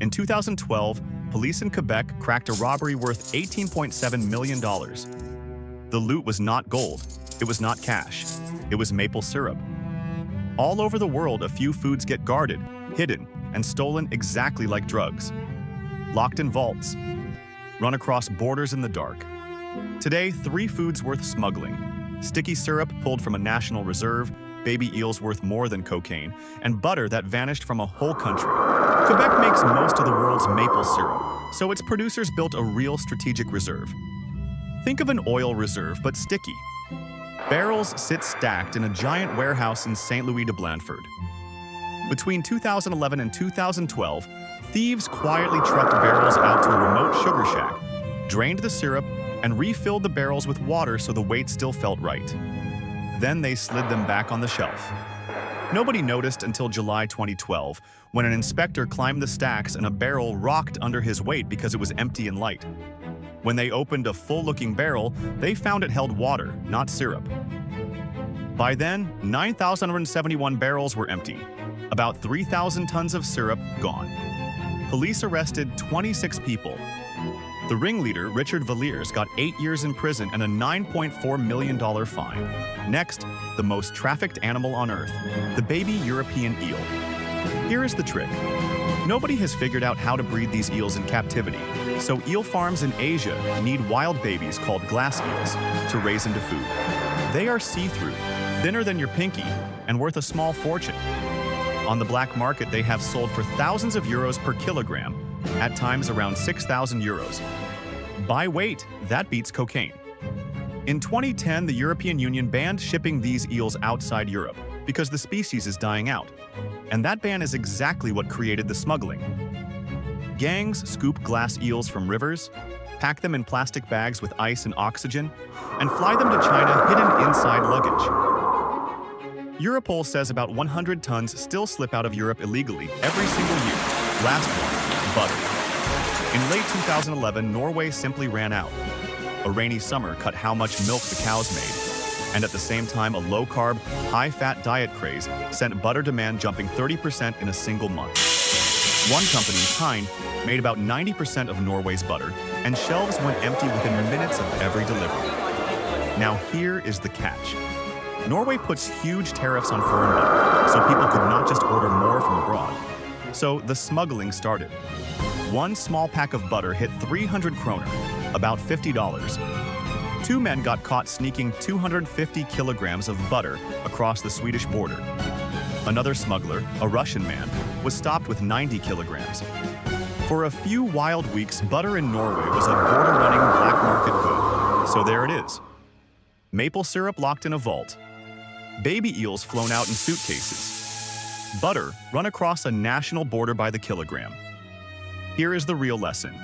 In 2012, police in Quebec cracked a robbery worth $18.7 million. The loot was not gold, it was not cash, it was maple syrup. All over the world, a few foods get guarded, hidden, and stolen exactly like drugs. Locked in vaults, run across borders in the dark. Today, 3 foods worth smuggling: sticky syrup pulled from a national reserve, baby eels worth more than cocaine, and butter that vanished from a whole country. Quebec makes most of the world's maple syrup, so its producers built a real strategic reserve. Think of an oil reserve, but sticky. Barrels sit stacked in a giant warehouse in St. Louis de Blanford. Between 2011 and 2012, thieves quietly trucked barrels out to a remote sugar shack, drained the syrup, and refilled the barrels with water so the weight still felt right. Then they slid them back on the shelf. Nobody noticed until July 2012, when an inspector climbed the stacks and a barrel rocked under his weight because it was empty and light. When they opened a full-looking barrel, they found it held water, not syrup. By then, 9,171 barrels were empty, about 3,000 tons of syrup gone. Police arrested 26 people. The ringleader, Richard Villiers, got 8 years in prison and a $9.4 million fine. Next, the most trafficked animal on Earth, the baby European eel. Here is the trick. Nobody has figured out how to breed these eels in captivity, so eel farms in Asia need wild babies called glass eels to raise into food. They are see-through, thinner than your pinky, and worth a small fortune. On the black market, they have sold for thousands of euros per kilogram, at times around 6,000 euros. By weight, that beats cocaine. In 2010, the European Union banned shipping these eels outside Europe because the species is dying out. And that ban is exactly what created the smuggling. Gangs scoop glass eels from rivers, pack them in plastic bags with ice and oxygen, and fly them to China hidden inside luggage. Europol says about 100 tons still slip out of Europe illegally every single year. Last one, butter. In late 2011, Norway simply ran out. A rainy summer cut how much milk the cows made. And at the same time, a low-carb, high-fat diet craze sent butter demand jumping 30% in a single month. One company, Kind, made about 90% of Norway's butter, and shelves went empty within minutes of every delivery. Now here is the catch. Norway puts huge tariffs on foreign butter, so people could not just order more from abroad. So the smuggling started. One small pack of butter hit 300 kroner, about $50. 2 men got caught sneaking 250 kilograms of butter across the Swedish border. Another smuggler, a Russian man, was stopped with 90 kilograms. For a few wild weeks, butter in Norway was a border-running black market good. So there it is. Maple syrup locked in a vault. Baby eels flown out in suitcases. Butter run across a national border by the kilogram. Here is the real lesson.